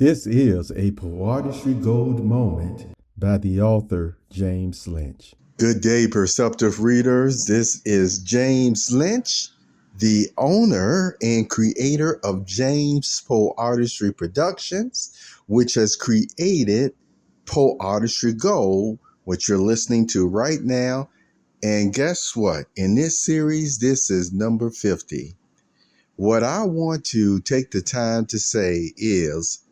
This is a Poeartistry Gold Moment by the author James Lynch. Good day, perceptive readers. This is James Lynch, the owner and creator of James Poeartistry Productions, which has created Poeartistry Gold, which you're listening to right now. And guess what? In this series, this is number 50. What I want to take the time to say is,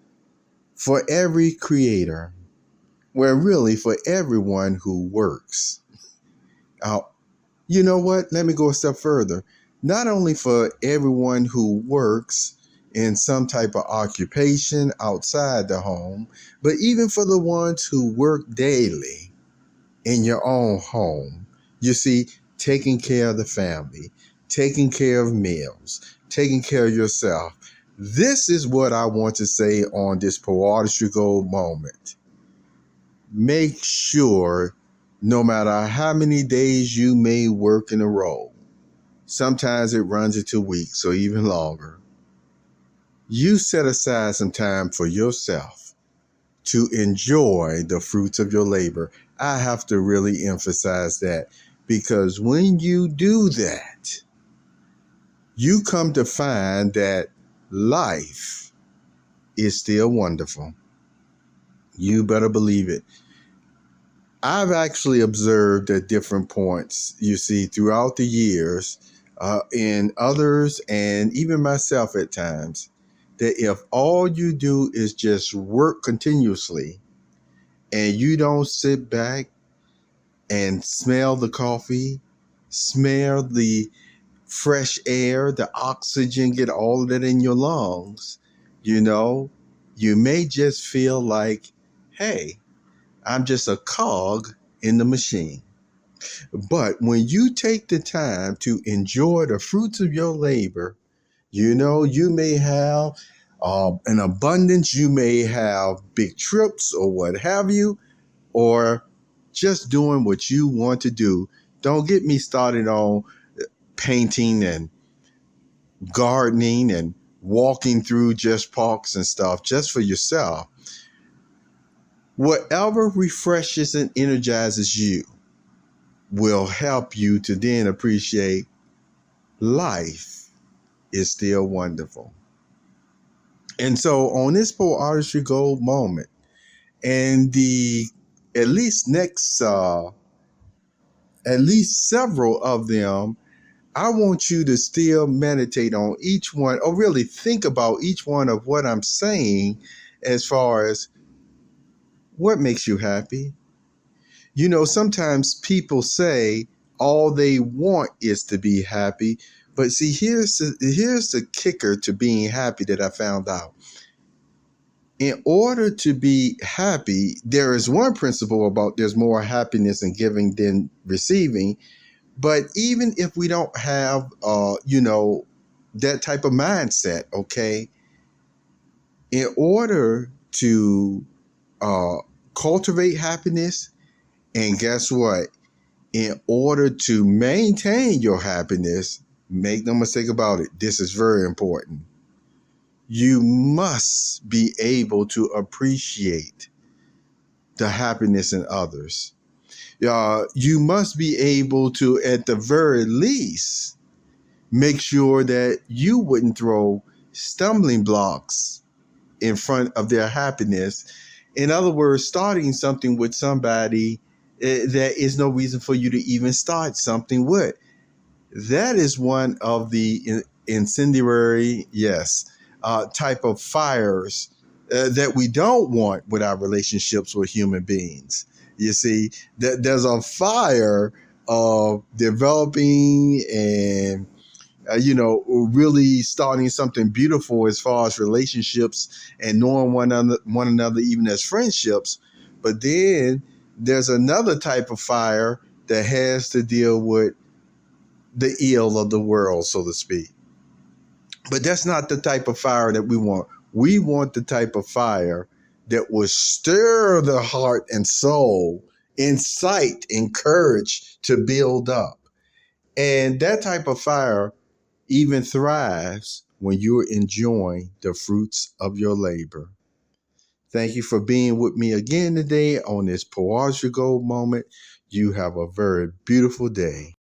for every creator, well, really for everyone who works. You know what? Let me go a step further. Not only for everyone who works in some type of occupation outside the home, but even for the ones who work daily in your own home. You see, taking care of the family, taking care of meals, taking care of yourself. This is what I want to say on this Poeartistry Gold Moment. Make sure, no matter how many days you may work in a row, sometimes it runs into weeks or even longer, you set aside some time for yourself to enjoy the fruits of your labor. I have to really emphasize that, because when you do that, you come to find that life is still wonderful. You better believe it. I've actually observed at different points, you see, throughout the years, in others and even myself at times, that if all you do is just work continuously and you don't sit back and smell the coffee, smell the fresh air, the oxygen, get all of that in your lungs, you may just feel like, hey, I'm just a cog in the machine. But when you take the time to enjoy the fruits of your labor, you may have an abundance, you may have big trips or what have you, or just doing what you want to do. Don't get me started on painting and gardening and walking through just parks and stuff just for yourself. Whatever refreshes and energizes you will help you to then appreciate life is still wonderful. And so on this Poeartistry Gold Moment, and at least several of them, I want you to still meditate on each one, or really think about each one of what I'm saying as far as what makes you happy. Sometimes people say all they want is to be happy. But see, here's the kicker to being happy that I found out. In order to be happy, there is one principle about there's more happiness in giving than receiving. But even if we don't have, that type of mindset, okay, in order to cultivate happiness, and guess what? In order to maintain your happiness, make no mistake about it, this is very important. You must be able to appreciate the happiness in others. You must be able to, at the very least, make sure that you wouldn't throw stumbling blocks in front of their happiness. In other words, starting something with somebody there is no reason for you to even start something with. That is one of the incendiary, type of fires that we don't want with our relationships with human beings. You see, there's a fire of developing and, really starting something beautiful as far as relationships and knowing one another, even as friendships. But then there's another type of fire that has to deal with the ill of the world, so to speak. But that's not the type of fire that we want. We want the type of fire that will stir the heart and soul, incite, encourage to build up. And that type of fire even thrives when you're enjoying the fruits of your labor. Thank you for being with me again today on this Poeartistry Gold moment. You have a very beautiful day.